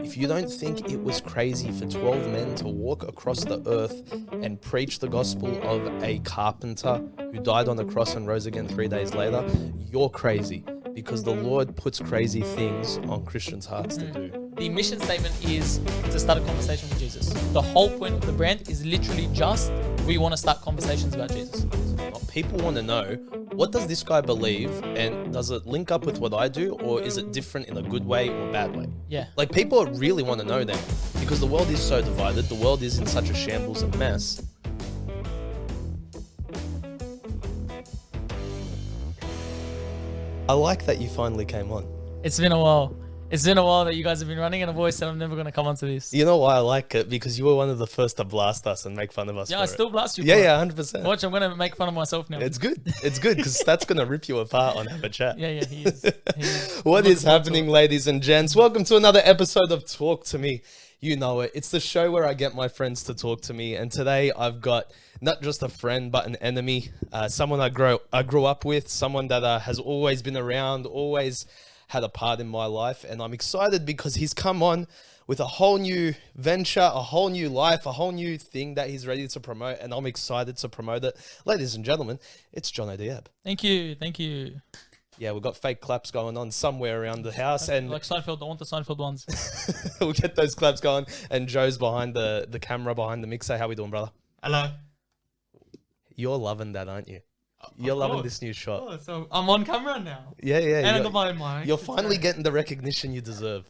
If you don't think it was crazy for 12 men to walk across the earth and preach the gospel of a carpenter who died on the cross and rose again 3 days later, you're crazy, because the Lord puts crazy things on Christians' hearts to do. The mission statement is to start a conversation with Jesus. The whole point of the brand is literally just we want to start conversations about Jesus. People want to know, what does this guy believe, and does it link up with what I do, or is it different in a good way or bad way? Yeah. Like, people really want to know that, because the world is so divided, the world is in such a shambles and mess. I like that you finally came on. It's been a while. It's been a while that you guys have been running, and I've always said I'm never going to come onto this. You know why I like it? Because you were one of the first to blast us and make fun of us. Yeah, for I still blast you. Yeah, for yeah, it. 100%. Watch, I'm going to make fun of myself now. It's good. It's good, because that's going to rip you apart on Have a Chat. Yeah, he is. He is. What is happening, ladies and gents? Welcome to another episode of Talk to Me. You know it. It's the show where I get my friends to talk to me. And today I've got not just a friend, but an enemy. Someone I grew up with, someone that has always been around, always had a part in my life. And I'm excited because he's come on with a whole new venture, a whole new life, a whole new thing that he's ready to promote. And I'm excited to promote it. Ladies and gentlemen, it's Jono Diab. Thank you. Thank you. Yeah, we've got fake claps going on somewhere around the house. And like Seinfeld, I want the Seinfeld ones. we'll get those claps going. And Joe's behind the camera, behind the mixer. How we doing, brother? Hello. You're loving that, aren't you? You're loving this new shot. Oh, so I'm on camera now. Yeah. And I got my mic. You're finally getting the recognition you deserve.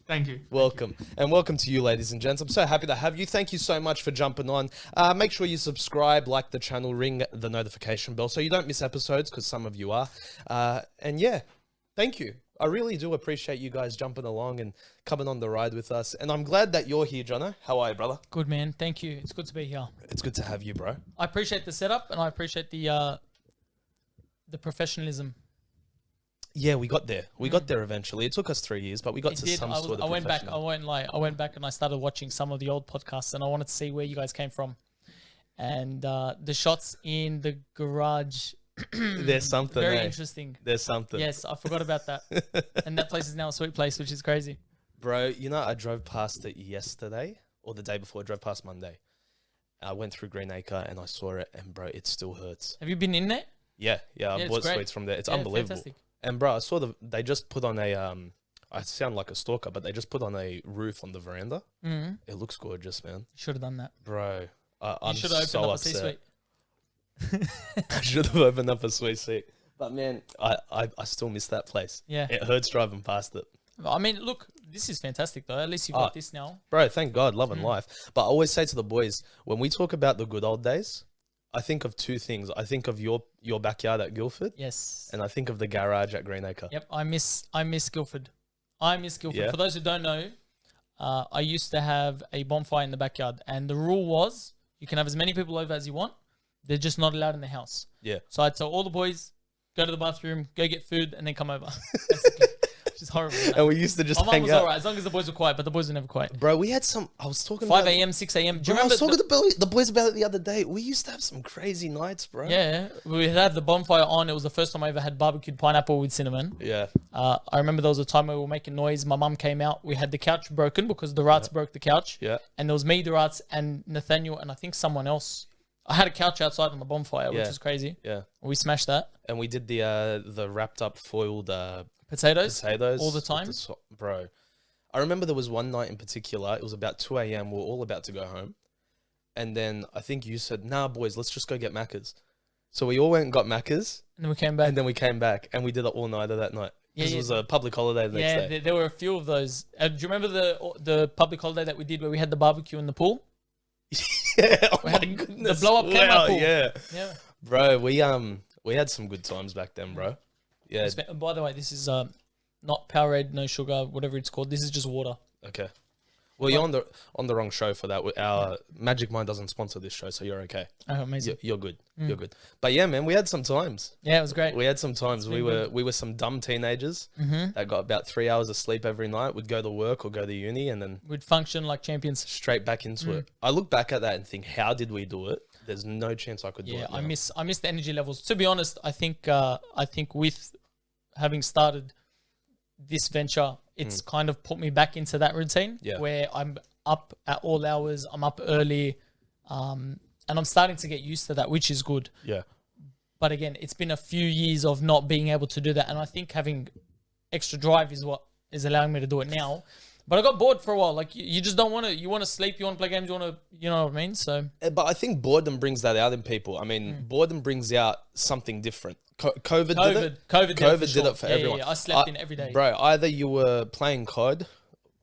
Thank you. Welcome. And welcome to you, ladies and gents. I'm so happy to have you. Thank you so much for jumping on. Make sure you subscribe, like the channel, ring the notification bell so you don't miss episodes, because some of you are. And yeah, thank you. I really do appreciate you guys jumping along and coming on the ride with us. And I'm glad that you're here, Jono. How are you, brother? Good, man. Thank you. It's good to be here. It's good to have you, bro. I appreciate the setup, and I appreciate the professionalism. Yeah, we got there. We got there eventually. It took us 3 years, but we got to some sort of I went back. I professional. won't lie. I went back and I started watching some of the old podcasts, and I wanted to see where you guys came from. And the shots in the garage. There's something. Very interesting. There's something. Yes, I forgot about that. And that place is now a sweet place, which is crazy. Bro, you know, I drove past it yesterday, or the day before. I drove past Monday. I went through Greenacre and I saw it, and bro, it still hurts. Have you been in there? Yeah, I it's bought great. sweets from there. It's Yeah, unbelievable. fantastic. And bro, I saw they just put on a I sound like a stalker, but they just put on a roof on the veranda. Mm-hmm. It looks gorgeous, man. Should have done that. Bro, I'm You should have opened so up upset. a C-suite. I should have opened up a sweet seat. But man, I still miss that place. Yeah. It hurts driving past it. I mean, look, this is fantastic though. At least you've got this now. Bro, thank God, love and life. But I always say to the boys, when we talk about the good old days, I think of two things. I think of your backyard at Guildford. Yes. And I think of the garage at Greenacre. Yep. I miss Guildford. I miss Guildford. Yeah. For those who don't know, I used to have a bonfire in the backyard, and the rule was you can have as many people over as you want. They're just not allowed in the house. Yeah. So I'd tell all the boys, go to the bathroom, go get food, and then come over. Basically. Which is horrible. And we used to just My mum hang was out. alright as long as the boys were quiet, but the boys were never quiet. Bro, we had some, I was talking 5 about, a.m., 6 a.m. Do bro, you I remember? was talking to the boys about it the other day. We used to have some crazy nights, bro. Yeah, we'd have the bonfire on. It was the first time I ever had barbecued pineapple with cinnamon. Yeah. I remember there was a time where we were making noise. My mum came out. We had the couch broken because the rats broke the couch. Yeah. And there was me, the rats, and Nathaniel, and I think someone else. I had a couch outside on the bonfire, which Yeah. was crazy. Yeah. We smashed that. And we did the wrapped up foiled Potatoes potatoes. all the time. Bro, I remember there was one night in particular. It was about 2 a.m. We were all about to go home. And then I think you said, nah, boys, let's just go get Macca's. So we all went and got Macca's. And then we came back. And then we came back and we did it all nighter that night. Because it was a public holiday the next day. There were a few of those. Do you remember the public holiday that we did where we had the barbecue in the pool? Yeah, oh We my had goodness. the blow-up camera pool. Yeah. Yeah. Bro, we had some good times back then, bro. Yeah. By the way, this is not Powerade, no sugar, whatever it's called. This is just water. Okay. Well, you're on the wrong show for that. Our Magic Mind doesn't sponsor this show, so you're okay. Oh, amazing. You're good. You're good. But yeah, man, we had some times. Yeah, it was great. We had some times. We were some dumb teenagers that got about 3 hours of sleep every night. We'd go to work or go to uni and then We'd function like champions. straight back into it. I look back at that and think, how did we do it? There's no chance I could do Yeah, it now. I miss the energy levels. To be honest, I think with having started this venture, it's kind of put me back into that routine where I'm up at all hours, I'm up early, and I'm starting to get used to that, which is good. Yeah. But again, it's been a few years of not being able to do that, and I think having extra drive is what is allowing me to do it now. But I got bored for a while. Like you just don't want to. You want to sleep. You want to play games. You want to. You know what I mean? So. But I think boredom brings that out in people. I mean, boredom brings out something different. COVID did it. COVID did it for everyone. Yeah. I slept in every day. Bro, either you were playing COD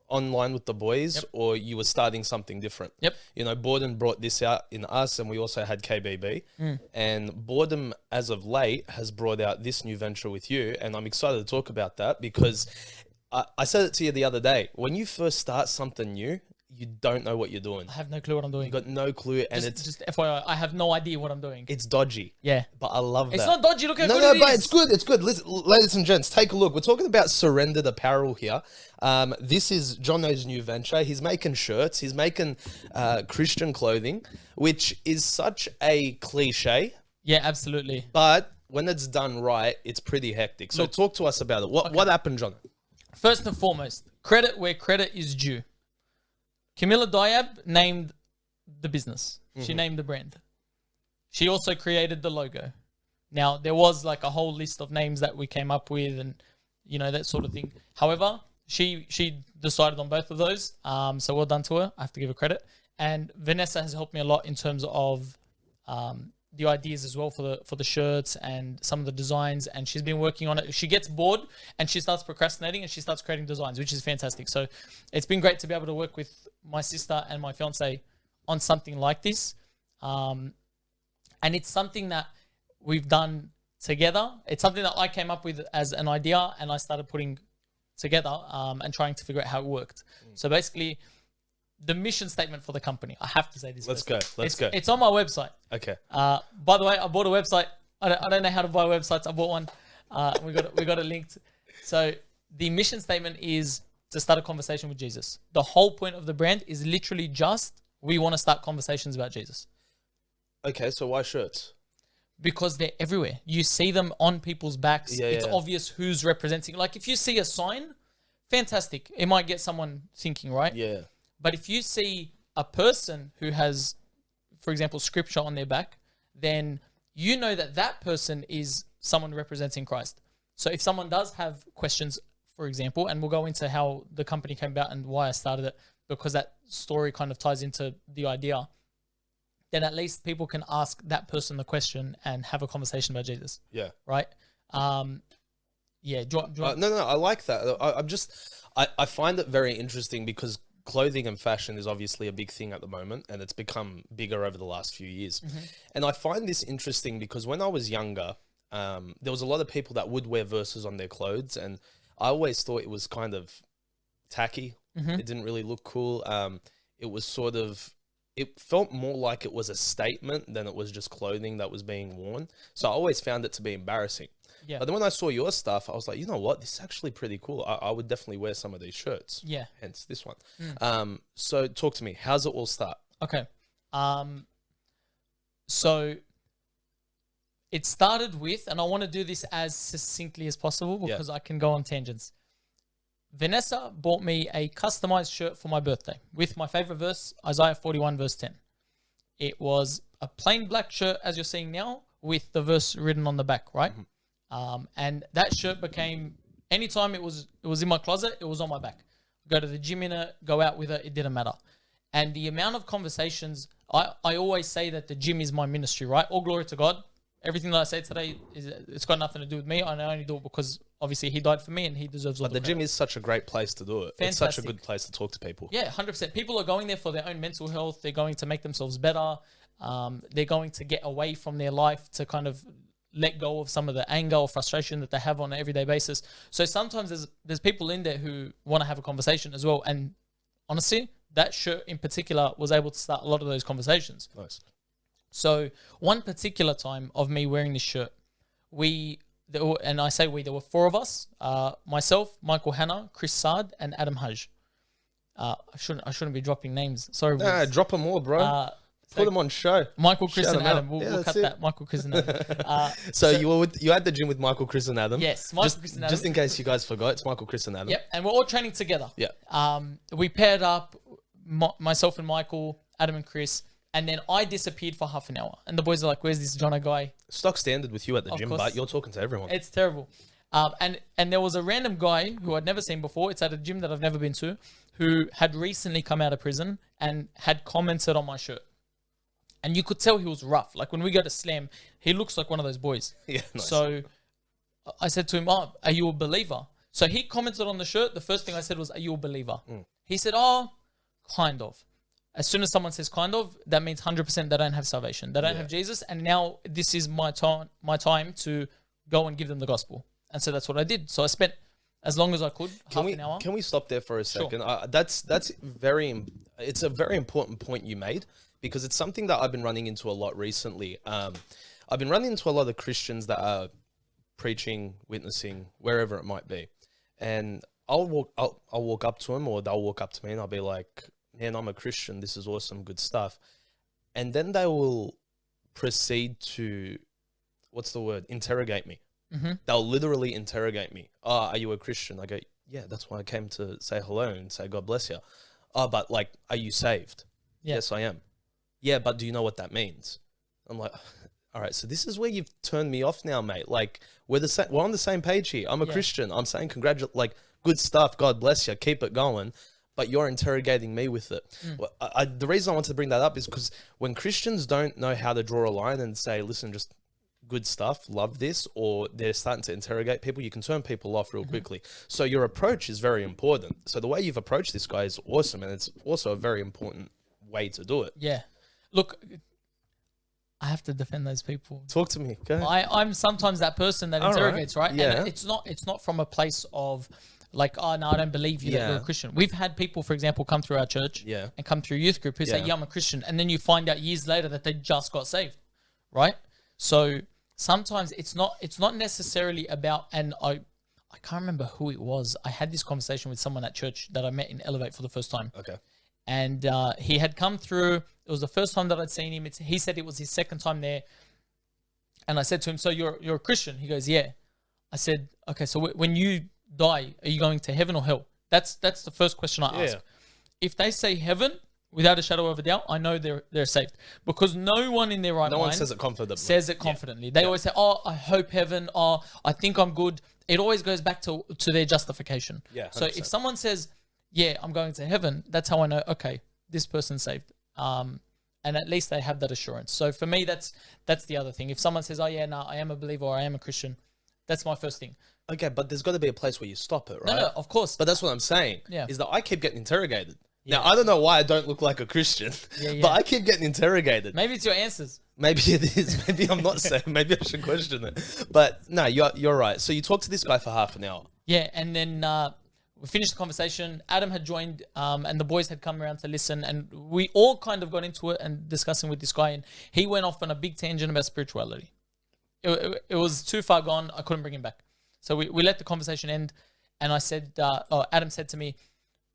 online with the boys or you were starting something different. Yep. You know, boredom brought this out in us, and we also had KBB. And boredom, as of late, has brought out this new venture with you. And I'm excited to talk about that because I said it to you the other day. When you first start something new, you don't know what you're doing. I have no clue what I'm doing. You got no clue, and just FYI, I have no idea what I'm doing. it's dodgy. Yeah. But I love that. It's not dodgy. Look how good it but is. it's good. It's good. Listen, ladies and gents, take a look. We're talking about Surrendered Apparel here. This is Jono's new venture. He's making shirts. He's making Christian clothing, which is such a cliche. Yeah, absolutely. But when it's done right, it's pretty hectic. So talk to us about it. What happened, Jono? First and foremost, credit where credit is due. Camilla Diab named the business. She named the brand. She also created the logo. Now, there was like a whole list of names that we came up with and, you know, that sort of thing. However, she decided on both of those. So well done to her. I have to give her credit. And Vanessa has helped me a lot in terms of the ideas as well for the shirts and some of the designs, and she's been working on it. She gets bored and she starts procrastinating and she starts creating designs, which is fantastic. So it's been great to be able to work with my sister and my fiance on something like this. And it's something that we've done together. It's something that I came up with as an idea and I started putting together and trying to figure out how it worked. So basically, the mission statement for the company. I have to say this. Let's go. It's on my website. Okay. By the way, I bought a website. I don't know how to buy websites. I bought one. We got it linked. So the mission statement is to start a conversation with Jesus. The whole point of the brand is literally just we want to start conversations about Jesus. Okay, so why shirts? Because they're everywhere. You see them on people's backs. It's obvious who's representing. Like if you see a sign, fantastic. It might get someone thinking, right? Yeah. But if you see a person who has, for example, scripture on their back, then you know that that person is someone representing Christ. So if someone does have questions, for example, and we'll go into how the company came about and why I started it, because that story kind of ties into the idea, then at least people can ask that person the question and have a conversation about Jesus. Yeah. Right? Yeah. No, I like that. I find it very interesting because clothing and fashion is obviously a big thing at the moment, and it's become bigger over the last few years. And I find this interesting because when I was younger, there was a lot of people that would wear verses on their clothes, and I always thought it was kind of tacky. It didn't really look cool. It was sort of, it felt more like it was a statement than it was just clothing that was being worn. So I always found it to be embarrassing. Yeah. But then when I saw your stuff, I was like, you know what? This is actually pretty cool. I would definitely wear some of these shirts. Yeah. Hence this one. So talk to me. How's it all start? Okay. So it started with, and I want to do this as succinctly as possible because I can go on tangents. Vanessa bought me a customized shirt for my birthday with my favorite verse, Isaiah 41 verse 10. It was a plain black shirt, as you're seeing now, with the verse written on the back, right? And that shirt became, anytime it was in my closet, it was on my back. Go to the gym in it, go out with it didn't matter. And the amount of conversations, I always say that the gym is my ministry, right? All glory to God. Everything that I say today, it's got nothing to do with me. I only do it because obviously he died for me and he deserves all the But the credit. gym is such a great place to do it. Fantastic. It's such a good place to talk to people. Yeah, 100%. People are going there for their own mental health. They're going to make themselves better. They're going to get away from their life to kind of let go of some of the anger or frustration that they have on an everyday basis. So sometimes there's people in there who want to have a conversation as well. And honestly, that shirt in particular was able to start a lot of those conversations. Nice. So one particular time of me wearing this shirt, there were four of us, myself, Michael Hanna, Chris Saad, and Adam Haj. I shouldn't be dropping names. Sorry. Nah, drop them all, bro. Put them on show. Michael, Chris, Shout and them out. Adam. We'll Yeah, cut that's it. that. Michael, Chris, and Adam. So you at the gym with Michael, Chris, and Adam. Yes, Michael, Chris, and Adam. Just in case you guys forgot, it's Michael, Chris, and Adam. Yep, and we're all training together. Yeah. We paired up, myself and Michael, Adam and Chris, and then I disappeared for half an hour. And the boys are like, "Where's this Jono guy?" Stock standard with you at the Of gym, course. but you're talking to everyone. It's terrible. And there was a random guy who I'd never seen before. It's at a gym that I've never been to, who had recently come out of prison and had commented on my shirt. And you could tell he was rough. Like when we go to slam, he looks like one of those boys. Yeah, nice. So I said to him, "Oh, are you a believer?" So he commented on the shirt. The first thing I said was, "Are you a believer?" He said, "Oh, kind of." As soon as someone says kind of, that means 100% they don't have salvation. They don't have Jesus. And now this is my time to go and give them the gospel. And so that's what I did. So I spent as long as I could, half an hour. Can we stop there for a Sure. second? It's a very important point you made, because it's something that I've been running into a lot recently. I've been running into a lot of Christians that are preaching, witnessing, wherever it might be. And I'll walk up to them, or they'll walk up to me and I'll be like, "Man, I'm a Christian. This is awesome, good stuff." And then they will proceed to, what's the word? Interrogate me. They'll literally interrogate me. "Oh, are you a Christian?" I go, "Yeah, that's why I came to say hello and say God bless you." "Oh, but like, are you saved?" Yeah. "Yes, I am." "Yeah, but do you know what that means?" I'm like, all right, so this is where you've turned me off now, mate. Like, we're on the same page here. I'm a Christian. I'm saying good stuff. God bless you. Keep it going. But you're interrogating me with it. Well, the reason I wanted to bring that up is because when Christians don't know how to draw a line and say, "Listen, just good stuff, love this," or they're starting to interrogate people, you can turn people off real quickly. So your approach is very important. So the way you've approached this guy is awesome, and it's also a very important way to do it. Yeah. Look, I have to defend those people. Talk to me. Go ahead. I'm sometimes that person that interrogates, right? Yeah. And it's not from a place of like, "Oh, no, I don't believe you that you're a Christian." We've had people, for example, come through our church and come through youth group who say, "Yeah, I'm a Christian." And then you find out years later that they just got saved, right? So sometimes it's not necessarily about, and I can't remember who it was. I had this conversation with someone at church that I met in Elevate for the first time. Okay. And he had come through. It was the first time that I'd seen him. He said it was his second time there. And I said to him, "So you're a Christian?" He goes, "Yeah." I said, "Okay, so when you die, are you going to heaven or hell?" That's the first question I ask. If they say heaven, without a shadow of a doubt, I know they're saved, because no one in their right mind No one says it confidently. They always say, "Oh, I hope heaven. Oh, I think I'm good." It always goes back to their justification. Yeah, So 100%. if someone says, "Yeah, I'm going to heaven," that's how I know, okay, this person's saved. And at least they have that assurance. So for me, that's the other thing. If someone says, "Oh yeah, no, I am a believer," or "I am a Christian," that's my first thing. Okay, but there's got to be a place where you stop it, right? No, of course. But that's what I'm saying. Yeah. Is that I keep getting interrogated. Now, I don't know why I don't look like a Christian, but I keep getting interrogated. Maybe it's your answers. Maybe it is. Maybe I'm not saying. Maybe I should question it. But no, you're right. So you talked to this guy for half an hour. Yeah, and then we finished the conversation. Adam had joined, and the boys had come around to listen, and we all kind of got into it and discussing with this guy, and he went off on a big tangent about spirituality. It was too far gone. I couldn't bring him back. So we let the conversation end, and I said, Adam said to me,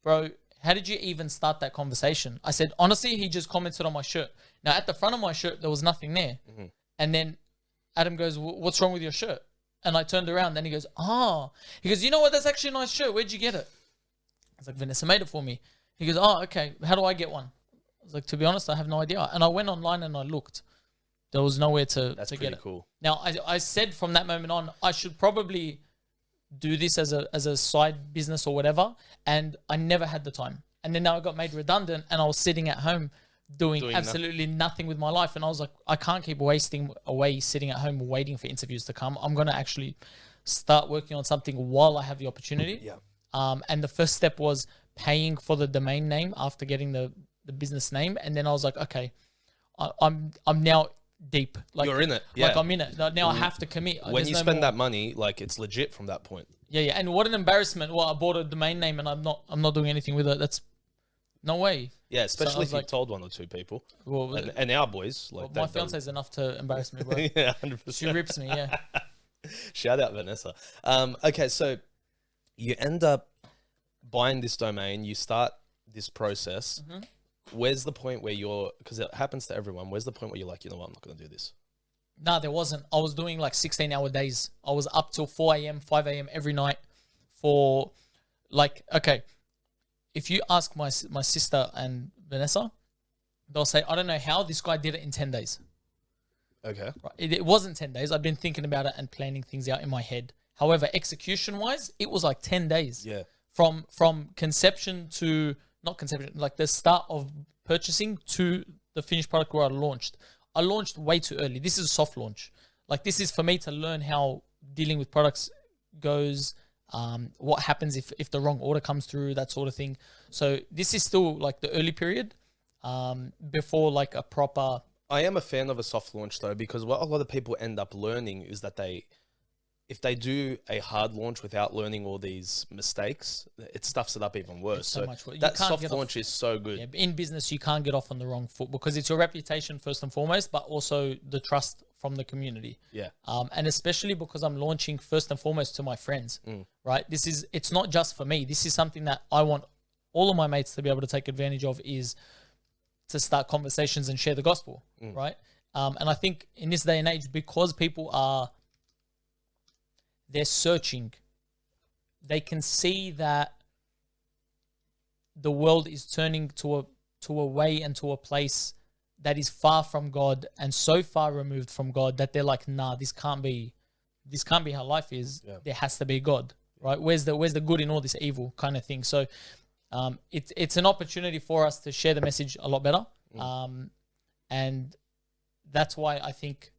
"Bro, how did you even start that conversation?" I said, "Honestly, he just commented on my shirt." Now, at the front of my shirt, there was nothing there. And then Adam goes, "What's wrong with your shirt?" And I turned around, and he goes, He goes, "You know what? That's actually a nice shirt. Where'd you get it?" I was like, "Vanessa made it for me." He goes, "Oh, okay. How do I get one?" I was like, "To be honest, I have no idea." And I went online and I looked. There was nowhere to That's get pretty it. cool. Now, I said from that moment on, I should probably do this as a side business or whatever, and I never had the time. And then now I got made redundant, and I was sitting at home doing absolutely nothing with my life. And I was like, I can't keep wasting away sitting at home waiting for interviews to come. I'm going to actually start working on something while I have the opportunity. Yeah. And the first step was paying for the domain name after getting the business name. And then I was like, okay, I'm now deep. Like, You're in it. Yeah. Like I'm in it. Now I have to commit. When There's you no spend more. that money, like it's legit from that point. Yeah. And what an embarrassment. Well, I bought a domain name and I'm not doing anything with it. That's no way. Yeah, especially if was you've like- told one or two people. Well, And our boys. Like my fiance is enough to embarrass me, bro. Yeah, 100%. She rips me, yeah. Shout out Vanessa. Okay, so you end up buying this domain. You start this process. where's the point where because it happens to everyone, where's the point where you're like, you know what, I'm not going to do this? No, there wasn't. I was doing like 16-hour days. I was up till 4 a.m., 5 a.m. every night for like, okay, if you ask my sister and Vanessa, they'll say, I don't know how this guy did it in 10 days. Okay. Right? It wasn't 10 days. I've been thinking about it and planning things out in my head. However, execution-wise, it was like 10 days. Yeah. From conception to, not conception, like the start of purchasing to the finished product where I launched. I launched way too early. This is a soft launch. Like this is for me to learn how dealing with products goes, what happens if the wrong order comes through, that sort of thing. So this is still like the early period before like a proper... I am a fan of a soft launch though, because what a lot of people end up learning is that if they do a hard launch without learning all these mistakes, it stuffs it up even worse. so much worse. That soft launch is so good. Yeah, in business, you can't get off on the wrong foot because it's your reputation first and foremost, but also the trust from the community. Yeah. And especially because I'm launching first and foremost to my friends, right? It's not just for me. This is something that I want all of my mates to be able to take advantage of, is to start conversations and share the gospel, right? And I think in this day and age, because people they're searching, they can see that the world is turning to a way and to a place that is far from God and so far removed from God that they're like, nah, this can't be how life is. Yeah. There has to be God, right? Where's the good in all this evil kind of thing? So it's an opportunity for us to share the message a lot better. And that's why I think,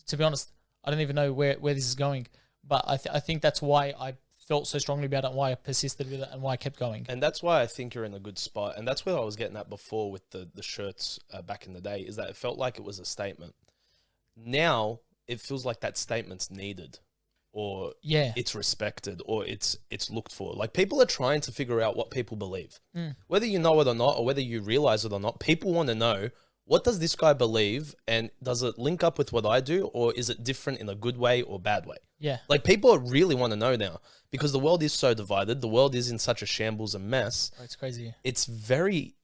to be honest, I don't even know where this is going, but I think that's why I felt so strongly about it, why I persisted with it, and why I kept going. And that's why I think you're in a good spot. And that's where I was getting at before with the shirts back in the day, is that it felt like it was a statement. Now it feels like that statement's needed, or it's respected, or it's looked for. Like people are trying to figure out what people believe. Whether you know it or not, or whether you realize it or not, people want to know, what does this guy believe, and does it link up with what I do, or is it different in a good way or bad way? Yeah. Like people really want to know now, because the world is so divided. The world is in such a shambles and mess. Oh, it's crazy. It's very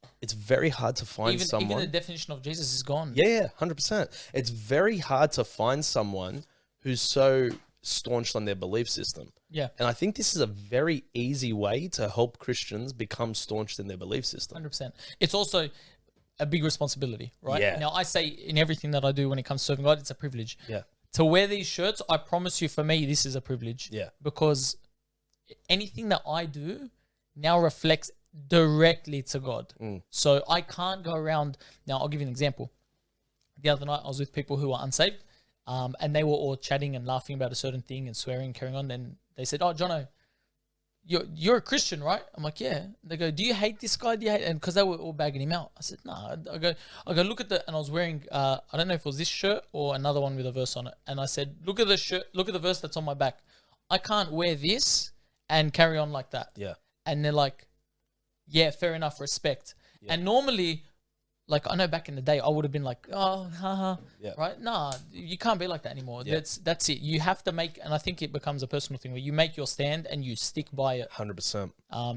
hard to find someone. Even the definition of Jesus is gone. Yeah, 100%. It's very hard to find someone who's so staunch on their belief system. Yeah. And I think this is a very easy way to help Christians become staunched in their belief system. 100%. It's also a big responsibility, right? Yeah. Now, I say in everything that I do when it comes to serving God, it's a privilege. Yeah. To wear these shirts, I promise you, for me, this is a privilege. Yeah. Because anything that I do now reflects directly to God. So I can't go around. Now, I'll give you an example. The other night, I was with people who are unsaved, and they were all chatting and laughing about a certain thing and swearing and carrying on. Then they said, "Oh, Jono, you're a Christian, right?" I'm like, "Yeah." They go, "Do you hate this guy? Do you hate?" And because they were all bagging him out, I said, "No." I go, "Look at the," and I was wearing, I don't know if it was this shirt or another one with a verse on it. And I said, "Look at the shirt. Look at the verse that's on my back. I can't wear this and carry on like that." Yeah. And they're like, "Yeah, fair enough, respect." Yeah. And normally, like I know back in the day, I would have been like, "Oh, haha," right? Nah, you can't be like that anymore. Yeah. That's it. You have to make, and I think it becomes a personal thing where you make your stand and you stick by it. 100%.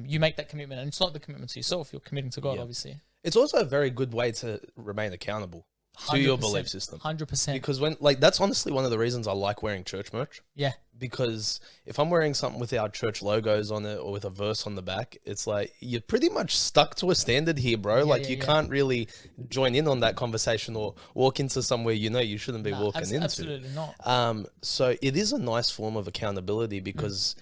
You make that commitment, and it's not the commitment to yourself. You're committing to God, obviously. It's also a very good way to remain accountable to your belief system. 100%. Because that's honestly one of the reasons I like wearing church merch. Yeah. Because if I'm wearing something with our church logos on it or with a verse on the back, it's like you're pretty much stuck to a standard here, bro. You can't really join in on that conversation or walk into somewhere you shouldn't be walking into. Absolutely not. So it is a nice form of accountability because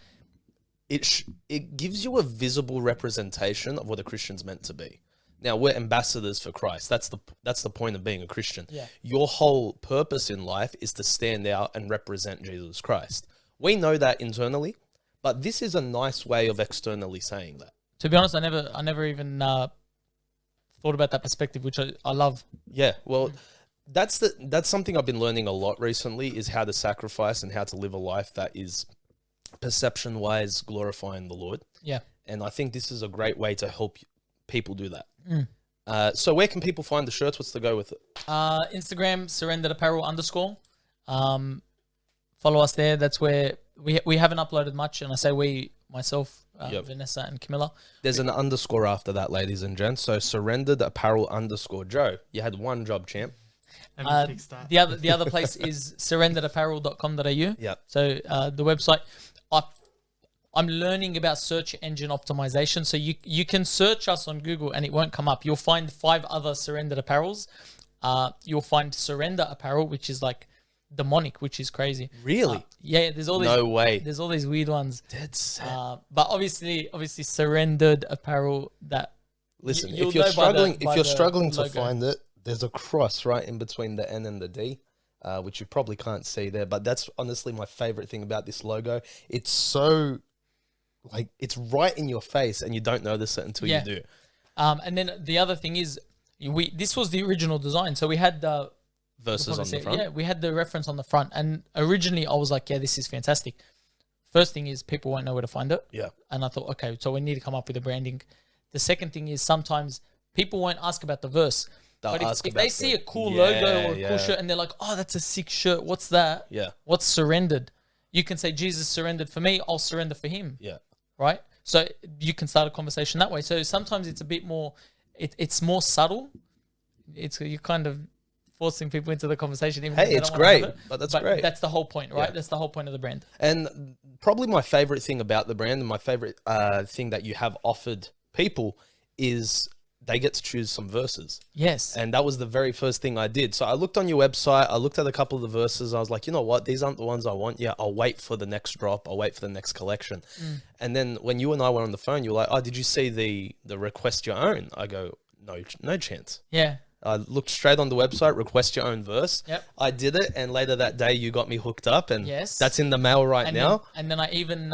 it gives you a visible representation of what a Christian's meant to be. Now, we're ambassadors for Christ. That's the point of being a Christian. Yeah. Your whole purpose in life is to stand out and represent Jesus Christ. We know that internally, but this is a nice way of externally saying that. To be honest, I never even thought about that perspective, which I love. Yeah, well, that's something I've been learning a lot recently, is how to sacrifice and how to live a life that is perception-wise glorifying the Lord. Yeah. And I think this is a great way to help people do that. So where can people find the shirts? What's the go with it? Instagram, _Apparel_. Follow us there. That's where we haven't uploaded much, and I say myself, Yep. Vanessa, and Camilla. There's an underscore after that, ladies and gents. So surrendered apparel underscore Joe. You had one job, champ. Let me fix that. The other place is surrenderedapparel.com.au. Yep. So the website, I'm learning about search engine optimization. So you can search us on Google and it won't come up. You'll find 5 other surrendered apparels. You'll find Surrender Apparel, which is like demonic, which is crazy. Really? Yeah, there's all these. No way. There's all these weird ones. Dead set. But obviously, surrendered apparel. That Listen, you'll if you're know struggling, by the to logo. find it, there's a cross right in between the N and the D, which you probably can't see there. But that's honestly my favorite thing about this logo. It's so, like, it's right in your face, and you don't notice it until you do. And then the other thing is, this was the original design. So we had the Verses on the front. Yeah, we had the reference on the front, and originally I was like, yeah, this is fantastic. First thing is people won't know where to find it. Yeah. And I thought, okay, so we need to come up with a branding. The second thing is sometimes people won't ask about the verse. They'll But ask if about they see the- a cool Yeah, logo or a yeah. cool shirt and they're like, oh, that's a sick shirt. What's that? Yeah. What's surrendered? You can say, Jesus surrendered for me. I'll surrender for him. Yeah. Right? So you can start a conversation that way. So sometimes it's a bit more, it's more subtle. You're kind of forcing people into the conversation. Even if Hey, they it's don't wanna have great, it. but that's great. That's the whole point, right? Yeah. That's the whole point of the brand. And probably my favorite thing about the brand and my favorite thing that you have offered people is they get to choose some verses. Yes. And that was the very first thing I did. So I looked on your website, I looked at a couple of the verses. I was like, you know what? These aren't the ones I want. Yeah, I'll wait for the next drop. I'll wait for the next collection. And then when you and I were on the phone, you were like, oh, did you see the request your own? I go, no chance. Yeah. I looked straight on the website, request your own verse. Yep. I did it. And later that day, you got me hooked up. And Yes. that's in the mail right And now. then I even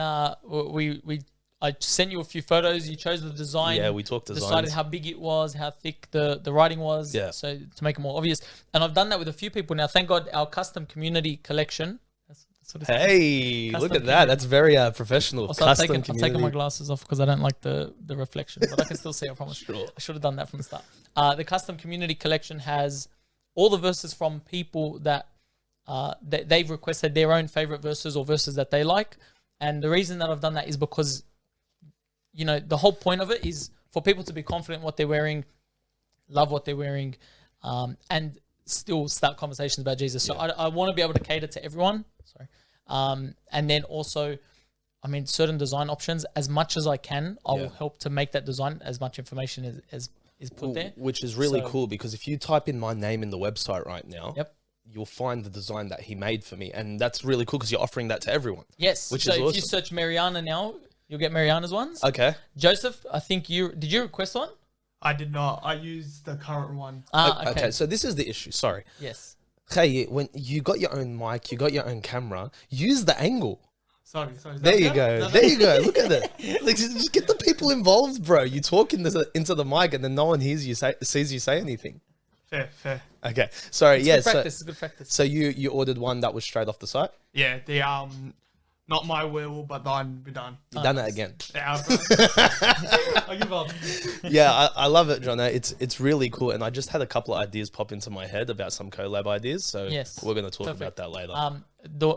I sent you a few photos. You chose the design. Yeah, we talked designs. Decided how big it was, how thick the writing was. Yeah. So to make it more obvious, and I've done that with a few people now. Thank God, our custom community collection. That's what it's called. Hey, Custom look at that. community. That's very professional. Also, I've taken my community. glasses off because I don't like the reflection, but I can still see it. I promise. Sure. I should have done that from the start. The custom community collection has all the verses from people that they've requested their own favorite verses or verses that they like, and the reason that I've done that is because, you know, the whole point of it is for people to be confident in what they're wearing, love what they're wearing, and still start conversations about Jesus. So I want to be able to cater to everyone. Sorry. And then also, I mean, certain design options, as much as I can, I will help to make that design as much information as is put there. Which is really So- cool because if you type in my name in the website right now, Yep. you'll find the design that he made for me. And that's really cool because you're offering that to everyone. Yes. Which so is if you awesome. search Mariana now, you'll get Mariana's ones. Okay. Joseph, I think did you request one? I did not. I used the current one. Okay. So this is the issue. Sorry. Yes. Hey, when you got your own mic, you got your own camera, use the angle. Sorry. Is that There you better? go. Is that There you go. Look at it. Like, just get the people involved, bro. You talk into the mic and then no one sees you say anything. Fair. Okay. Sorry. Good practice. It's good practice. So you ordered one that was straight off the site? Yeah, the not my will, but thine be done. You done it again. Yeah, I give up. Yeah, I love it, Jono. It's really cool, and I just had a couple of ideas pop into my head about some collab ideas. So Yes. we're gonna talk Perfect. about that later.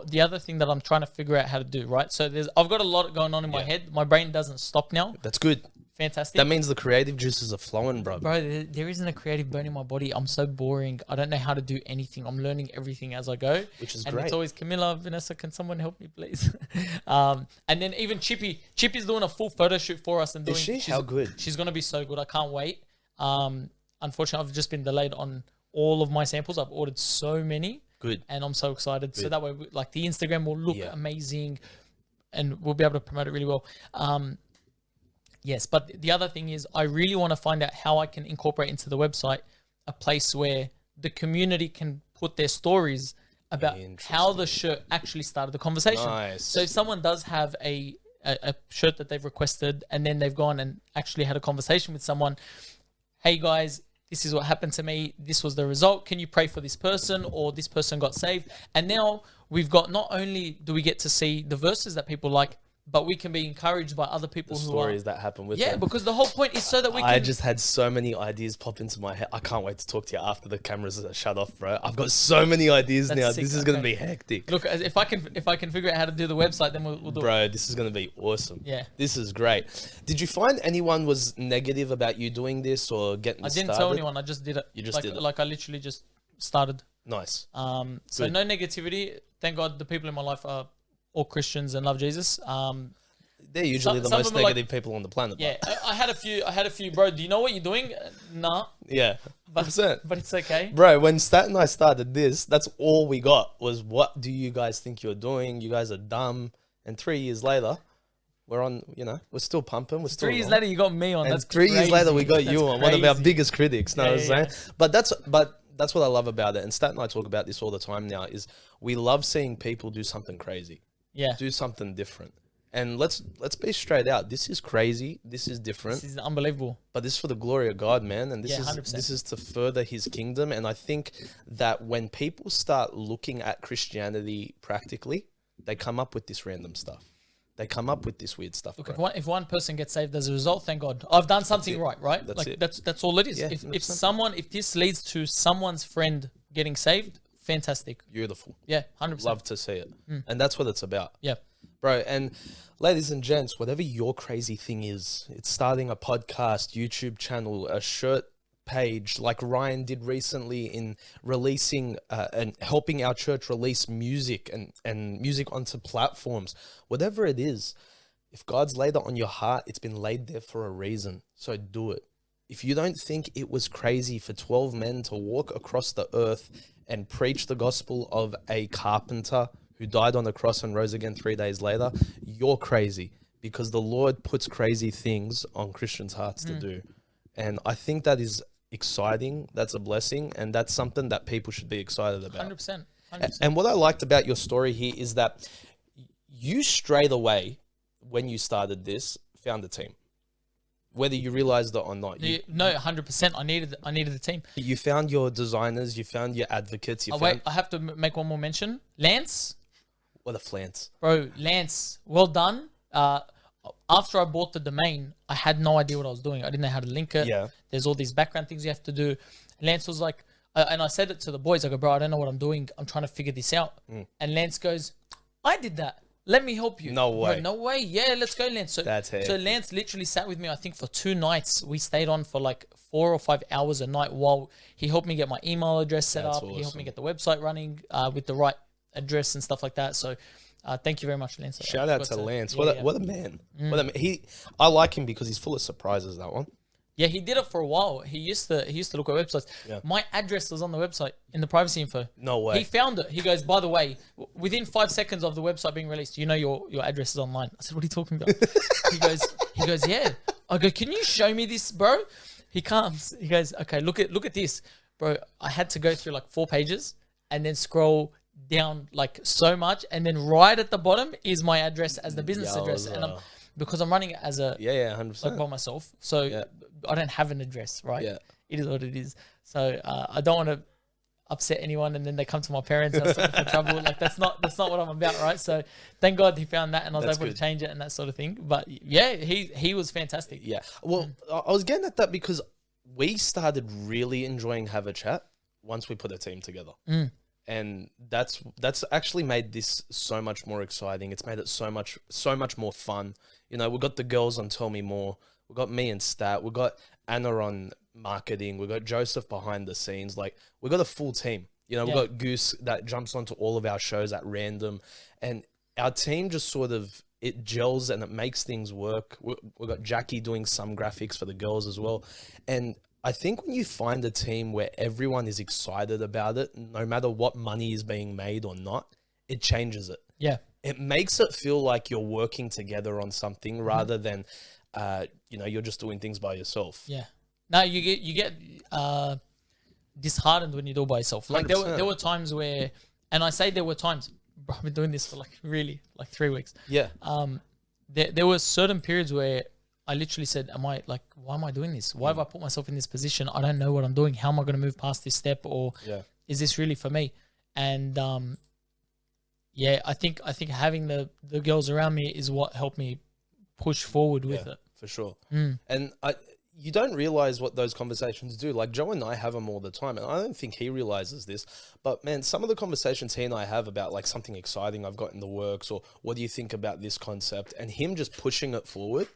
The other thing that I'm trying to figure out how to do, right? So I've got a lot going on in my head. My brain doesn't stop now. That's good. Fantastic. That means the creative juices are flowing, bro. Bro, there isn't a creative bone in my body. I'm so boring. I don't know how to do anything. I'm learning everything as I go. Which is and great. it's always, Camilla, Vanessa, can someone help me, please? And then even Chippy's doing a full photo shoot for us. And Is she? How good? She's going to be so good. I can't wait. Unfortunately, I've just been delayed on all of my samples. I've ordered so many. Good. And I'm so excited. So that way, like, the Instagram will look Yeah. amazing and we'll be able to promote it really well. Yes, but the other thing is I really want to find out how I can incorporate into the website a place where the community can put their stories about how the shirt actually started the conversation. Nice. So if someone does have a shirt that they've requested and then they've gone and actually had a conversation with someone, hey guys, this is what happened to me. This was the result. Can you pray for this person, or this person got saved? And now we've got, not only do we get to see the verses that people like, but we can be encouraged by other people The who stories that happen with Yeah, them. because the whole point is so that we can. I just had so many ideas pop into my head. I can't wait to talk to you after the cameras are shut off, bro. I've got so many ideas That's now. sick, This is gonna okay. be hectic. Look, if I can figure out how to do the website, then we'll do it. Bro, this is gonna be awesome. Yeah. This is great. Did you find anyone was negative about you doing this or getting I didn't started? tell anyone. I just did it. You just did it. Like I literally just started. Nice. So Good. no negativity. Thank God the people in my life are all Christians and love Jesus. They're usually the some most of them are like- negative people on the planet. Yeah, I had a few, bro. Do you know what you're doing? Nah, Yeah. but 100%. but it's okay. Bro, when Stat and I started this, that's all we got was, what do you guys think you're doing? You guys are dumb. And 3 years later, we're on, we're still pumping. We're still 3 years on. later, you got me on. And That's 3 years later, we got crazy. you That's on, one of our crazy. biggest critics. Know what I'm Yeah, saying? yeah. But that's what I love about it. And Stat and I talk about this all the time now, is we love seeing people do something crazy, Yeah, do something different. And let's be straight out. This is crazy. This is different. this is unbelievable. But this is for the glory of God, man. And this Yeah, is 100%. this is to further his kingdom. And I think that when people start looking at Christianity practically, they come up with this random stuff. They come up with this weird stuff. Look, bro. if one person gets saved as a result, thank God, I've done something it. right, right? That's like it. that's all it is. Yeah, if 100%. if this leads to someone's friend getting saved, fantastic. Beautiful. Yeah, 100%. Love to see it. Mm. And that's what it's about. Yeah, Bro, and ladies and gents, whatever your crazy thing is, it's starting a podcast, YouTube channel, a shirt page, like Ryan did recently in releasing and helping our church release music and music onto platforms. Whatever it is, if God's laid it on your heart, it's been laid there for a reason. So do it. If you don't think it was crazy for 12 men to walk across the earth and preach the gospel of a carpenter who died on the cross and rose again 3 days later, you're crazy, because the Lord puts crazy things on Christians' hearts to do. And I think that is exciting. That's a blessing. And that's something that people should be excited about. 100%. And what I liked about your story here is that you straight away, when you started this, found a team. Whether you realized it or not. No, 100%. I needed the team. You found your designers, you found your advocates, you Oh, found... wait, I have to make one more mention. Lance, What a flance. bro, Lance, well done. After I bought the domain, I had no idea what I was doing. I didn't know how to link it. Yeah. There's all these background things you have to do. Lance was like, and I said it to the boys, I go, bro, I don't know what I'm doing. I'm trying to figure this out. And Lance goes, I did that. Let me help you. No way. Bro, no way. Yeah, let's go, Lance. That's so hectic. Lance literally sat with me, I think, for 2 nights. We stayed on for like 4 or 5 hours a night while he helped me get my email address set That's up. He helped awesome. me get the website running with the right address and stuff like that. So thank you very much, Lance. I Shout out forgot to Lance. yeah, What a man. What a man. I like him because he's full of surprises, that one. Yeah, he did it for a while. He used to look at websites. Yeah. My address was on the website in the privacy info. No way. He found it. He goes, by the way, within 5 seconds of the website being released, you know your address is online. I said, what are you talking about? he goes, yeah. I go, can you show me this, bro? He comes. He goes, okay, look at this, bro. I had to go through like 4 pages and then scroll down like so much, and then right at the bottom is my address as the business address, and because I'm running it as a Yeah, 100%. like by myself, so I don't have an address, right? Yeah. It is what it is. So I don't want to upset anyone, and then they come to my parents and I start for trouble. Like that's not what I'm about, right? So thank God he found that, and I was That's able good. to change it and that sort of thing. But yeah, he was fantastic. Yeah. Well, I was getting at that because we started really enjoying Have a Chat once we put a team together. And that's actually made this so much more exciting. It's made it so much more fun. You know, we got the girls on Tell Me More. We got me and Stat. We got Anna on marketing. We got Joseph behind the scenes. Like, we got a full team. You know, we got Goose that jumps onto all of our shows at random, and our team just sort of, it gels and it makes things work. We got Jackie doing some graphics for the girls as well, and I think when you find a team where everyone is excited about it, no matter what money is being made or not, it changes it. Yeah. It makes it feel like you're working together on something rather than, you're just doing things by yourself. Yeah. No, you get disheartened when you do it by yourself. Like there 100%. were times where, and I say there were times, bro, I've been doing this for like 3 weeks. Yeah. There were certain periods where I literally said, why am I doing this? Why have I put myself in this position? I don't know what I'm doing. How am I going to move past this step? Or is this really for me? And yeah, I think having the girls around me is what helped me push forward with it. For sure. Mm. And you don't realize what those conversations do. Like Joe and I have them all the time, and I don't think he realizes this. But man, some of the conversations he and I have about like something exciting I've got in the works, or what do you think about this concept, and him just pushing it forward,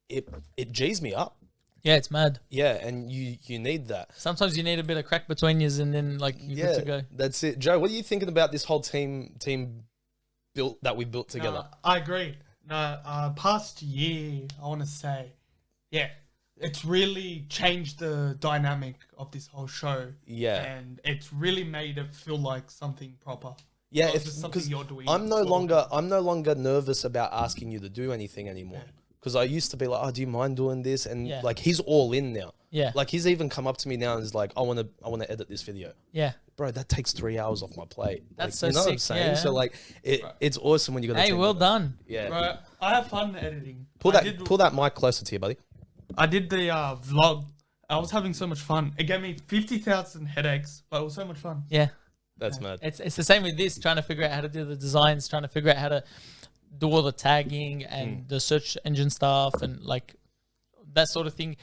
it G's me up. Yeah, it's mad. Yeah, and you need that. Sometimes you need a bit of crack between you, and then like you're good to go. That's it. Joe, what are you thinking about this whole team built that we built together? No, I agree. No, past year, I want to say, yeah, it's really changed the dynamic of this whole show. Yeah. And it's really made it feel like something proper. Yeah, Not just something because you're doing. I'm no longer nervous about asking you to do anything anymore. Because I used to be like, oh, do you mind doing this? And like he's all in now. Yeah. Like he's even come up to me now and is like, I want to edit this video. Yeah. Bro, that takes 3 hours off my plate. That's like, so you know sick. what I'm saying? Yeah. So like it's awesome when you got. Hey, well done. Yeah. Bro, I have fun editing. Pull that mic closer to you, buddy. I did the vlog. I was having so much fun. It gave me 50,000 headaches, but it was so much fun. Yeah. That's mad. It's the same with this, trying to figure out how to do the designs, trying to figure out how to do all the tagging and the search engine stuff and like that sort of thing.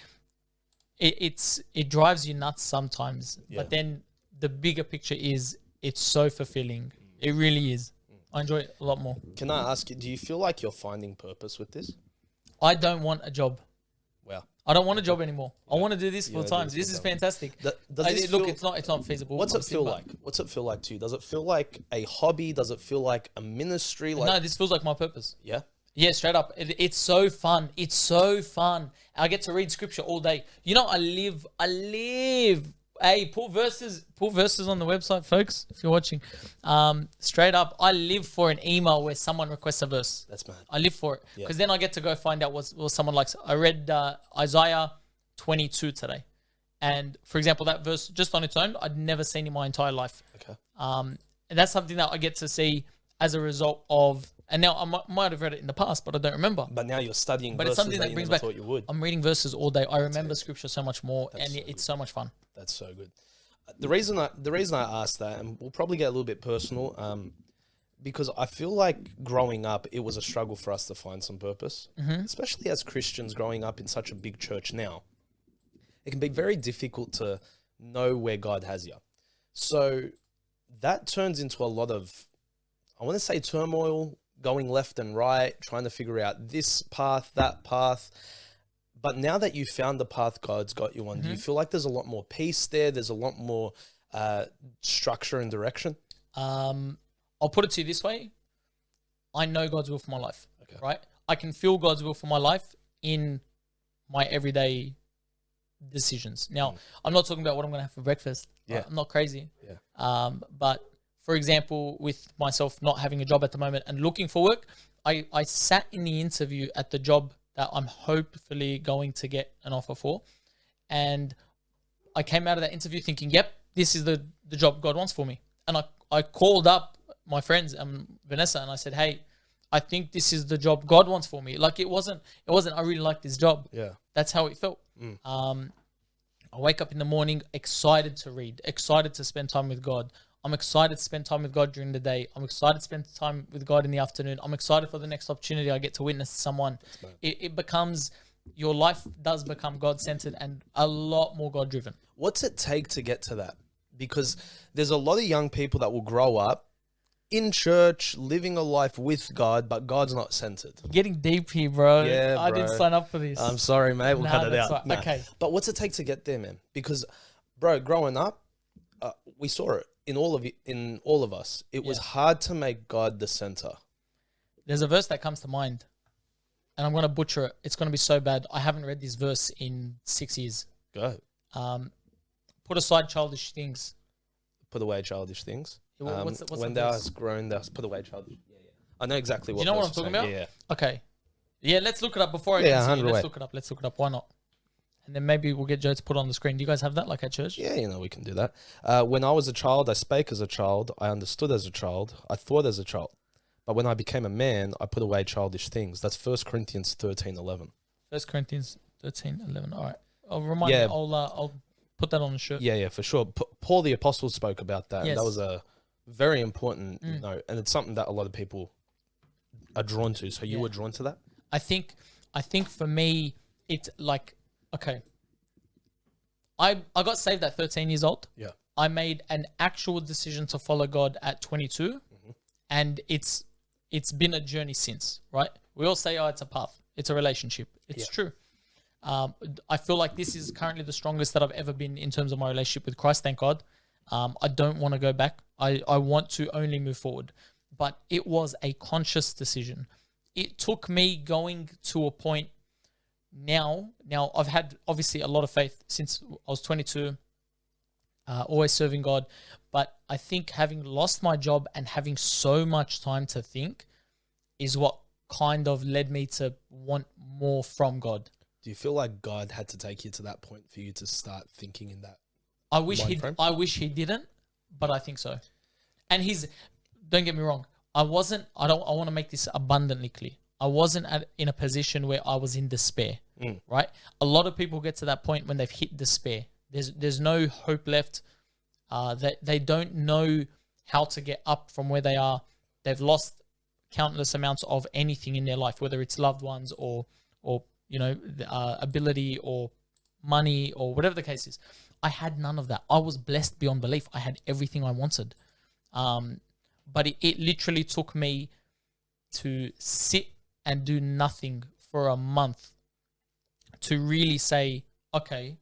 It drives you nuts sometimes, but then the bigger picture is it's so fulfilling. It really is. I enjoy it a lot more. Can I ask you, do you feel like you're finding purpose with this? I don't want a job. Wow. I don't want a job anymore. I want to do this full time. this This full is time. fantastic. Does this Look, feel- it's not feasible. What's it obviously, feel but- like? What's it feel like to you? Does it feel like a hobby? Does it feel like a ministry? Like No, this feels like my purpose. yeah. Yeah, straight up. It's so fun. It's so fun. I get to read scripture all day. You know, I live. Hey, pull verses on the website, folks, if you're watching. Straight up, I live for an email where someone requests a verse. That's mad. I live for it. Because then I get to go find out what someone likes. I read Isaiah 22 today. And for example, that verse just on its own, I'd never seen in my entire life. Okay. And that's something that I get to see as a result of, and now I might have read it in the past, but I don't remember. But now you're studying But verses it's something that you brings never back. thought you would. I'm reading verses all day. I remember scripture so much more, and so it's so much fun. That's so good. The reason I asked that, and we'll probably get a little bit personal, because I feel like growing up, it was a struggle for us to find some purpose, especially as Christians growing up in such a big church now. It can be very difficult to know where God has you. So that turns into a lot of, I want to say, turmoil, going left and right, trying to figure out this path, that path. But now that you've found the path God's got you on, do you feel like there's a lot more peace there? There's a lot more structure and direction? I'll put it to you this way. I know God's will for my life, right? I can feel God's will for my life in my everyday decisions. Now, I'm not talking about what I'm going to have for breakfast. Yeah. I'm not crazy. Yeah. But for example, with myself not having a job at the moment and looking for work, I sat in the interview at the job that I'm hopefully going to get an offer for. And I came out of that interview thinking, yep, this is the job God wants for me. And I called up my friends, Vanessa, and I said, hey, I think this is the job God wants for me. Like it wasn't, I really like this job. Yeah. That's how it felt. I wake up in the morning excited to read, excited to spend time with God. I'm excited to spend time with God during the day. I'm excited to spend time with God in the afternoon. I'm excited for the next opportunity I get to witness someone. It becomes, your life does become God-centered and a lot more God-driven. What's it take to get to that? Because there's a lot of young people that will grow up in church, living a life with God, but God's not centered. Getting deep here, bro. Yeah, I didn't bro. sign up for this. I'm sorry, mate. We'll cut it that's out. right. Nah. Okay. But what's it take to get there, man? Because, bro, growing up, we saw it in all of us. It was hard to make God the center. There's a verse that comes to mind, and I'm going to butcher it. It's going to be so bad. I haven't read this verse in 6 years. Go. Put aside childish things. Put away childish things. What's the when verse? thou hast grown, thou hast put away childish. Yeah. I know exactly what. Do you know what verse I'm you're talking saying. about? Yeah. Okay. Yeah, let's look it up before I Yeah, continue. 100 Let's way. look it up. Let's look it up. Why not? And then maybe we'll get Joe to put on the screen. Do you guys have that like at church? Yeah, we can do that. When I was a child, I spake as a child. I understood as a child. I thought as a child. But when I became a man, I put away childish things. That's 1 Corinthians 13:11. 1 Corinthians 13:11. All right. I'll remind you. I'll put that on the shirt. Yeah, for sure. Paul the Apostle spoke about that. Yes. And that was a very important note, and it's something that a lot of people are drawn to. So you were drawn to that? I think for me, it's like, okay, I got saved at 13 years old. Yeah. I made an actual decision to follow God at 22, and it's been a journey since, right? We all say, oh, it's a path. It's a relationship. It's true. I feel like this is currently the strongest that I've ever been in terms of my relationship with Christ, thank God. I don't want to go back. I want to only move forward. But it was a conscious decision. It took me going to a point now I've had obviously a lot of faith since I was 22, always serving God. But I think having lost my job and having so much time to think is what kind of led me to want more from God. Do you feel like God had to take you to that point for you to start thinking in that? I wish mind he didn't, but I think so. And don't get me wrong, I want to make this abundantly clear. I wasn't in a position where I was in despair, right? A lot of people get to that point when they've hit despair. There's no hope left. They don't know how to get up from where they are. They've lost countless amounts of anything in their life, whether it's loved ones or ability or money or whatever the case is. I had none of that. I was blessed beyond belief. I had everything I wanted. But it literally took me to sit and do nothing for a month to really say, okay,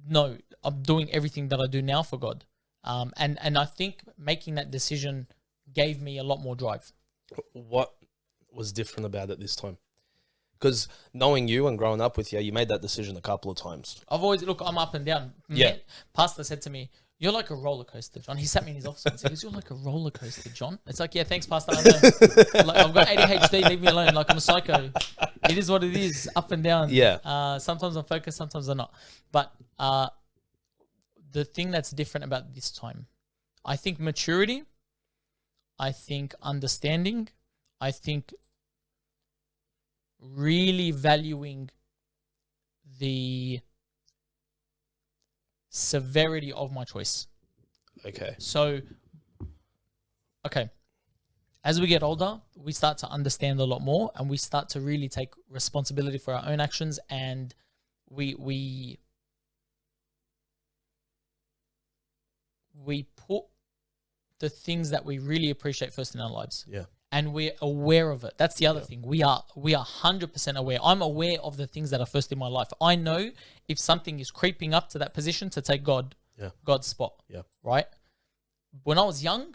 no, I'm doing everything that I do now for God. And I think making that decision gave me a lot more drive. What was different about it this time? Because knowing you and growing up with you, you made that decision a couple of times. I'm up and down. Yeah. Pastor said to me, you're like a roller coaster, John. He sat me in his office and said, you're like a roller coaster, John. It's like, yeah, thanks, Pastor. I know. Like, I've got ADHD, leave me alone. Like, I'm a psycho. It is what it is, up and down. Yeah. Sometimes I'm focused, sometimes I'm not. But the thing that's different about this time, I think maturity, I think understanding, I think really valuing the severity of my choice. Okay. So, as we get older, we start to understand a lot more, and we start to really take responsibility for our own actions, and we put the things that we really appreciate first in our lives. Yeah. And we're aware of it. That's the other thing. We are 100% aware. I'm aware of the things that are first in my life. I know if something is creeping up to that position to take God's spot. Yeah. Right? When I was young,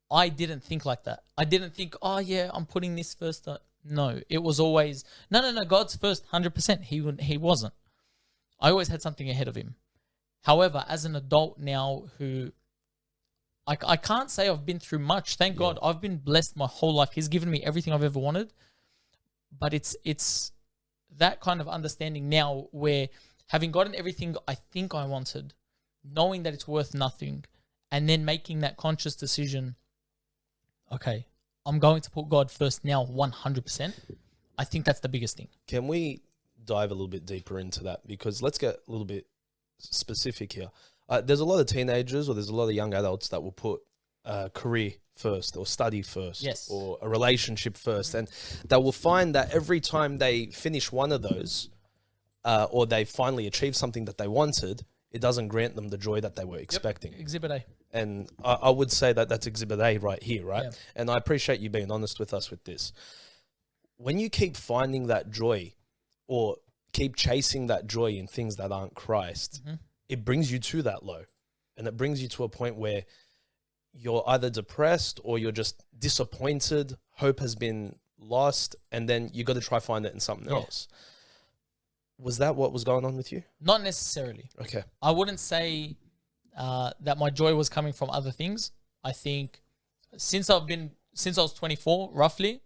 I didn't think like that. I didn't think, oh yeah, I'm putting this first. No, it was always, no, God's first, 100%. He wasn't. I always had something ahead of him. However, as an adult now who, I can't say I've been through much. Thank God. I've been blessed my whole life. He's given me everything I've ever wanted. But it's that kind of understanding now where having gotten everything I think I wanted, knowing that it's worth nothing, and then making that conscious decision, okay, I'm going to put God first now 100%. I think that's the biggest thing. Can we dive a little bit deeper into that? Because let's get a little bit specific here. There's a lot of teenagers or there's a lot of young adults that will put career first or study first or a relationship first. And they will find that every time they finish one of those or they finally achieve something that they wanted, it doesn't grant them the joy that they were expecting. Exhibit A. And I would say that that's Exhibit A right here, right? Yeah. And I appreciate you being honest with us with this. When you keep finding that joy or keep chasing that joy in things that aren't Christ, it brings you to that low, and it brings you to a point where you're either depressed or you're just disappointed. Hope has been lost, and then you got to try find it in something else. Was that what was going on with you? Not necessarily. Okay. I wouldn't say that my joy was coming from other things. I think since I was 24, roughly,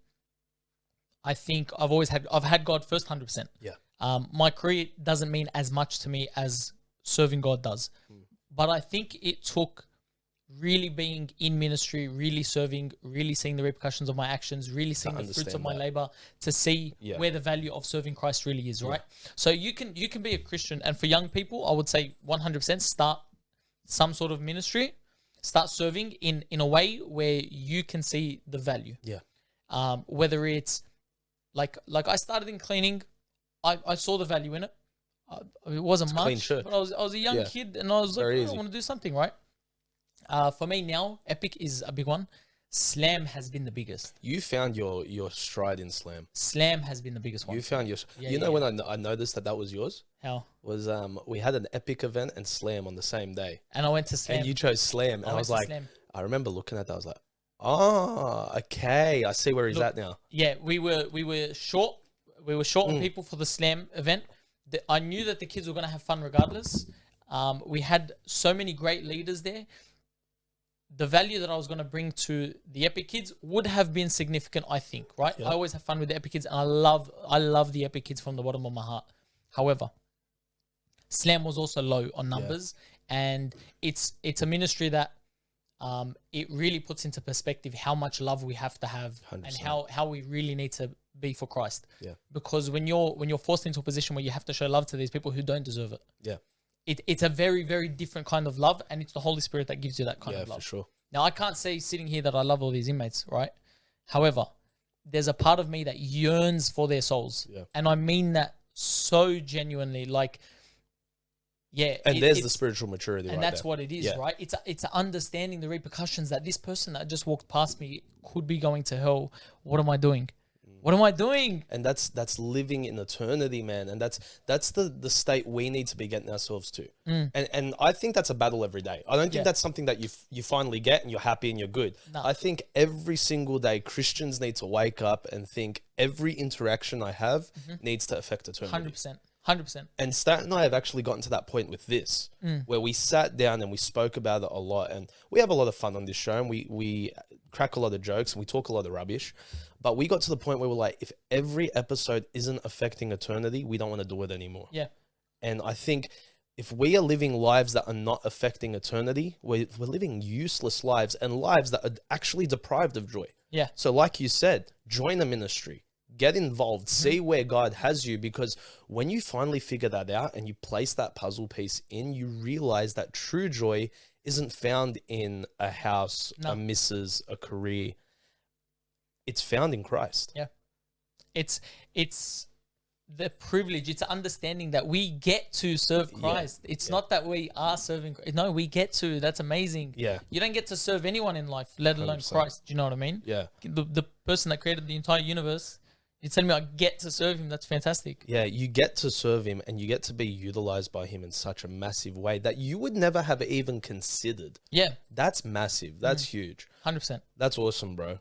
I think I've had God first 100%. Yeah. My career doesn't mean as much to me as serving God does. But I think it took really being in ministry, really serving, really seeing the repercussions of my actions, really seeing the fruits of my labor to see where the value of serving Christ really is, right? So you can be a Christian, and for young people, I would say 100% start some sort of ministry, start serving in a way where you can see the value. Yeah. Whether it's like I started in cleaning, I saw the value in it. It wasn't It's clean much, church. but I was a young Yeah. kid, and I was like, Very I easy. want to do something, right? For me now, Epic is a big one. Slam has been the biggest. You found your stride in slam. Slam has been the biggest one. You found your. Yeah, you know yeah. when I noticed that was yours How? was we had an epic event and slam on the same day, And I went to Slam. and you chose slam, and I went was to like, Slam. I remember looking at that, I was like, oh, okay, I see where he's Look, at now. Yeah, we were short. We were short Mm. on people for the Slam event. I knew that the kids were going to have fun regardless. We had so many great leaders there. The value that I was going to bring to the Epic kids would have been significant, I think, right? Yeah. I always have fun with the Epic kids, and I love the Epic kids from the bottom of my heart. However, Slam was also low on numbers, and it's a ministry that it really puts into perspective how much love we have to have 100%. and how we really need to be for Christ. Yeah. Because when you're forced into a position where you have to show love to these people who don't deserve it, Yeah, it's a very, very different kind of love, and it's the Holy Spirit that gives you that kind yeah, of love. for sure. Now, I can't say sitting here that I love all these inmates, right? However, there's a part of me that yearns for their souls. Yeah. And I mean that so genuinely. Like, yeah. And there's the it's- spiritual maturity, and right that's there. what it is, Yeah. right? It's understanding the repercussions that this person that just walked past me could be going to hell. What am I doing? What am I doing? And that's living in eternity, man. And that's the state we need to be getting ourselves to. And I think that's a battle every day. I don't think Yeah. that's something that you finally get and you're happy and you're good. No. I think every single day Christians need to wake up and think every interaction I have needs to affect eternity. 100%. 100%. And Stat and I have actually gotten to that point with this, where we sat down and we spoke about it a lot. And we have a lot of fun on this show, and we crack a lot of jokes and we talk a lot of rubbish. But we got to the point where we're like, if every episode isn't affecting eternity, we don't want to do it anymore. Yeah. And I think if we are living lives that are not affecting eternity, we're living useless lives and lives that are actually deprived of joy. Yeah. So like you said, join a ministry, get involved, see where God has you, because when you finally figure that out and you place that puzzle piece in, you realize that true joy isn't found in a house, No. a missus, a career. It's found in Christ. Yeah. It's the privilege. It's understanding that we get to serve Christ. It's not that we are serving. No, we get to. That's amazing. Yeah. You don't get to serve anyone in life, let alone 100%. Christ. Do you know what I mean? Yeah. The person that created the entire universe, you're telling me I get to serve him. That's fantastic. Yeah, you get to serve him and you get to be utilized by him in such a massive way that you would never have even considered. Yeah, That's massive. That's huge. 100%. That's awesome, bro.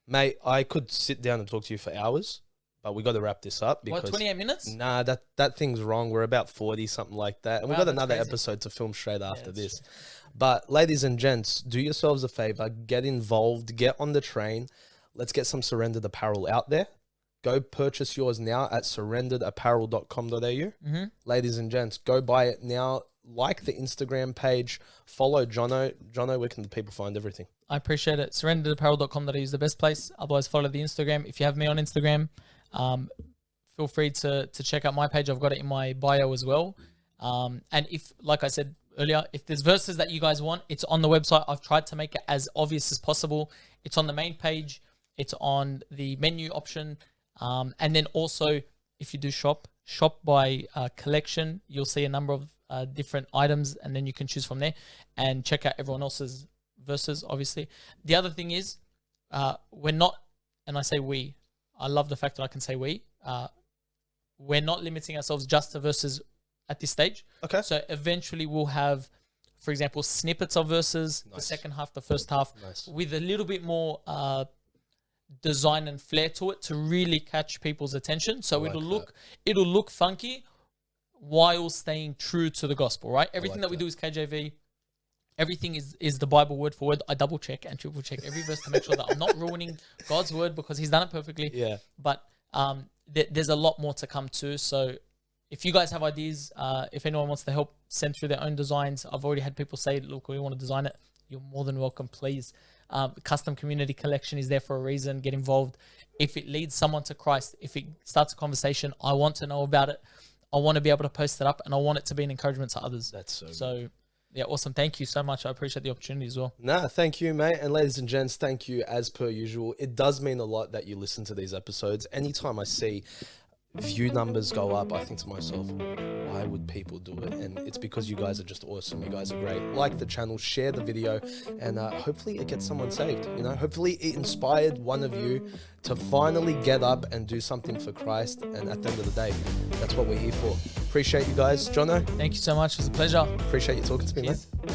Mate, I could sit down and talk to you for hours, but we got to wrap this up because What, 28 minutes? nah, that thing's wrong. We're about 40, something like that. And we've Wow, got that's another crazy. episode to film straight after that's this. But ladies and gents, do yourselves a favor, get involved, get on the train. Let's get some Surrendered Apparel out there. Go purchase yours now at surrenderedapparel.com.au. Ladies and gents, go buy it now. Like the Instagram page. Follow Jono. Jono, where can the people find everything? I appreciate it. Surrenderedapparel.com.au is the best place. Otherwise, follow the Instagram. If you have me on Instagram, feel free to check out my page. I've got it in my bio as well. And if, like I said earlier, if there's verses that you guys want, it's on the website. I've tried to make it as obvious as possible. It's on the main page. It's on the menu option. And then also, if you do shop by collection, you'll see a number of different items, and then you can choose from there and check out everyone else's verses, obviously. The other thing is, we're not, and I say we, I love the fact that I can say we're not limiting ourselves just to verses at this stage. Okay. So eventually we'll have, for example, snippets of verses, the Nice. second half, the first half, Nice. with a little bit more design and flair to it to really catch people's attention. So like it'll look funky while staying true to the gospel, right? Everything like that we do is KJV. Everything is the Bible word for word. I double check and triple check every verse to make sure that I'm not ruining God's word, because he's done it perfectly. Yeah. But there's a lot more to come too. So if you guys have ideas, if anyone wants to help send through their own designs, I've already had people say, look, we want to design it. You're more than welcome, please. Custom community collection is there for a reason. Get involved. If it leads someone to Christ, if it starts a conversation, I want to know about it. I want to be able to post it up, and I want it to be an encouragement to others. That's so good. So Yeah, awesome. Thank you so much. I appreciate the opportunity as well. Nah, thank you, mate. And ladies and gents, thank you as per usual. It does mean a lot that you listen to these episodes. Anytime I see view numbers go up, I think to myself, why would people do it? And it's because you guys are just awesome. You guys are great. Like the channel, share the video, and hopefully it gets someone saved. You know, hopefully it inspired one of you to finally get up and do something for Christ. And at the end of the day, that's what we're here for. Appreciate you guys. Jono, Thank you so much. It was a pleasure. appreciate you talking to me, Cheers. mate.